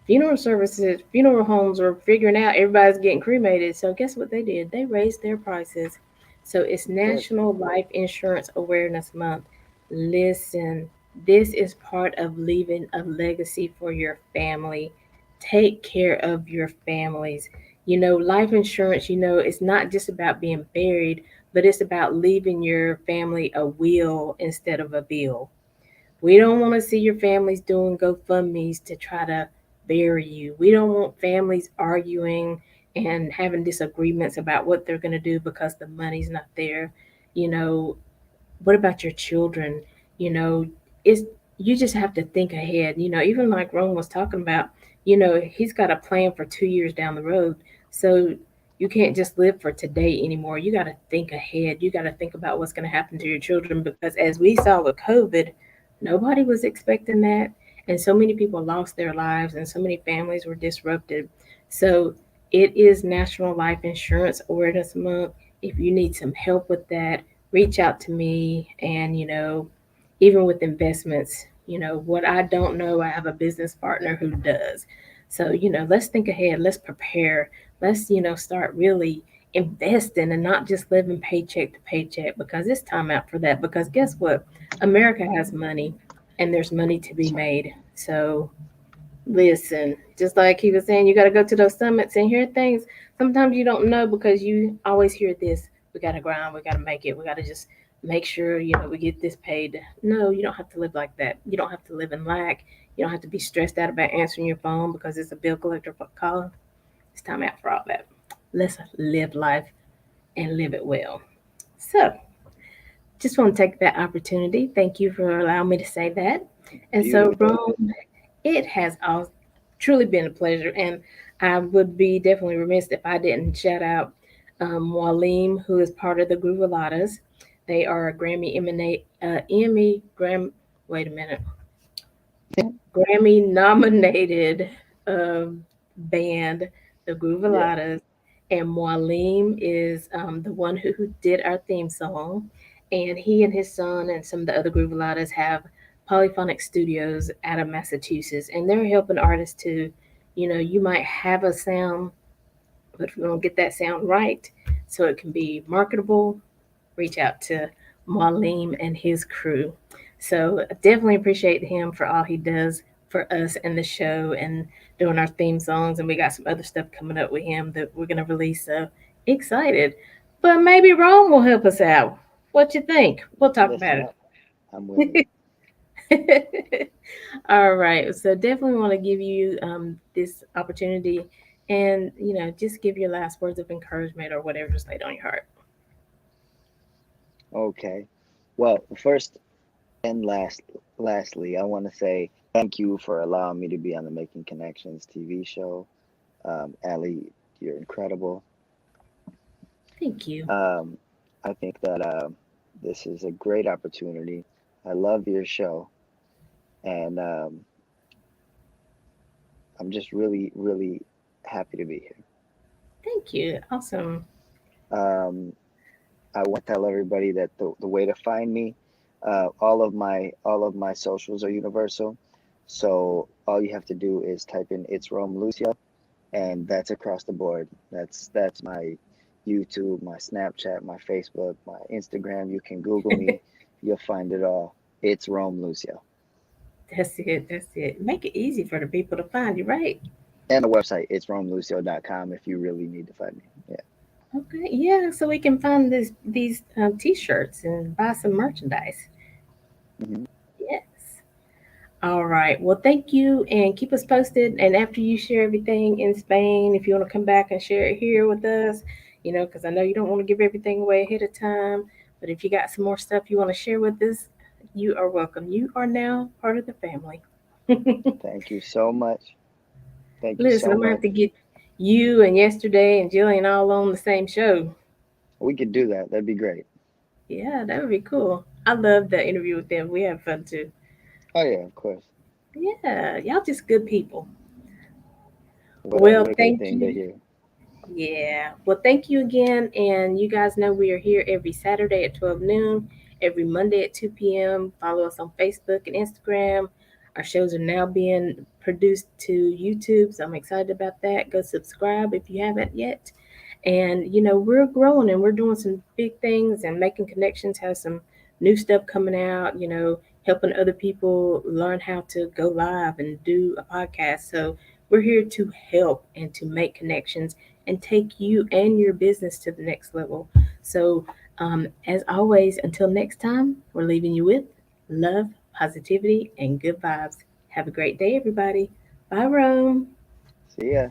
Funeral services, funeral homes are figuring out everybody's getting cremated. So guess what they did? They raised their prices. So it's Of course. National Life Insurance Awareness Month. Listen, this is part of leaving a legacy for your family. Take care of your families. Life insurance, it's not just about being buried, but it's about leaving your family a will instead of a bill. We don't want to see your families doing GoFundMe's to try to bury you. We don't want families arguing and having disagreements about what they're going to do because the money's not there. You know, what about your children? You know, it's you just have to think ahead. Even like Rome was talking about, he's got a plan for 2 years down the road. So you can't just live for today anymore. You got to think ahead. You got to think about what's going to happen to your children because as we saw with COVID, nobody was expecting that. And so many people lost their lives and so many families were disrupted. So it is National Life Insurance Awareness Month. If you need some help with that, reach out to me. And even with investments, what I don't know, I have a business partner who does. So let's think ahead, let's prepare, let's start really investing and not just living paycheck to paycheck, because it's time out for that. Because guess what, America has money and there's money to be That's right. made. So listen, just like he was saying, you got to go to those summits and hear things. Sometimes you don't know because you always hear this: we got to grind, we got to make it, we got to just make sure we get this paid. No, you don't have to live like that. You don't have to live in lack. You don't have to be stressed out about answering your phone because it's a bill collector calling. It's time out for all that. Let's live life and live it well. So, just want to take that opportunity. Thank you for allowing me to say that. And so, Beautiful. Rome, it has all. truly been a pleasure. And I would be definitely remiss if I didn't shout out Waleem, who is part of the Groovaladas. They are a Emmy, wait a minute, Grammy nominated um, band, the Yeah. Groovaladas, and Waleem is the one who did our theme song. And he and his son and some of the other Groovaladas have polyphonic studios out of Massachusetts, and they're helping artists to, you might have a sound, but if you want to get that sound right so it can be marketable, reach out to Marleem and his crew. So I definitely appreciate him for all he does for us and the show and doing our theme songs. And we got some other stuff coming up with him that we're going to release. So excited. But maybe Rome will help us out. What you think? We'll talk about Listen up. I'm with it. it. All right. So definitely want to give you this opportunity and, just give your last words of encouragement or whatever's laid on your heart. Okay. Well, first and lastly, I want to say thank you for allowing me to be on the Making Connections TV show. Aly, you're incredible. Thank you. I think that this is a great opportunity. I love your show, and I'm just really, really happy to be here. Thank you. Awesome. Um, I want to tell everybody that the way to find me, all of my socials are universal. So all you have to do is type in "It's Rome Lucio," and that's across the board. That's my YouTube, my Snapchat, my Facebook, my Instagram. You can Google me, you'll find it all. It's Rome Lucio, That's it. That's it. Make it easy for the people to find you, right? and the website it's romelucio.com if you really need to find me. Yeah. Okay. Yeah. So we can find these t-shirts and buy some merchandise. Hmm. Yes. All right. Well, thank you, and keep us posted. And after you share everything in Spain, if you want to come back and share it here with us, because I know you don't want to give everything away ahead of time. But if you got some more stuff you want to share with us, you are welcome. You are now part of the family. Thank you so much. Thank you Listen, so I'm gonna much. have to get you and yesterday and Jillian all on the same show. We could do that. That'd be great. Yeah, that would be cool. I love the interview with them. We have fun too. Oh yeah, of course. Yeah, y'all just good people. What Well, a good thank thing to you. hear. Yeah. Well, thank you again. And you guys know we are here every Saturday at 12 noon, every Monday at 2 p.m. Follow us on Facebook and Instagram. Our shows are now being produced to YouTube, so I'm excited about that. Go subscribe if you haven't yet. And, we're growing and we're doing some big things and making connections, have some new stuff coming out, helping other people learn how to go live and do a podcast. So we're here to help and to make connections and take you and your business to the next level. So, as always, until next time, we're leaving you with love, positivity, and good vibes. Have a great day, everybody. Bye, Rome. See ya.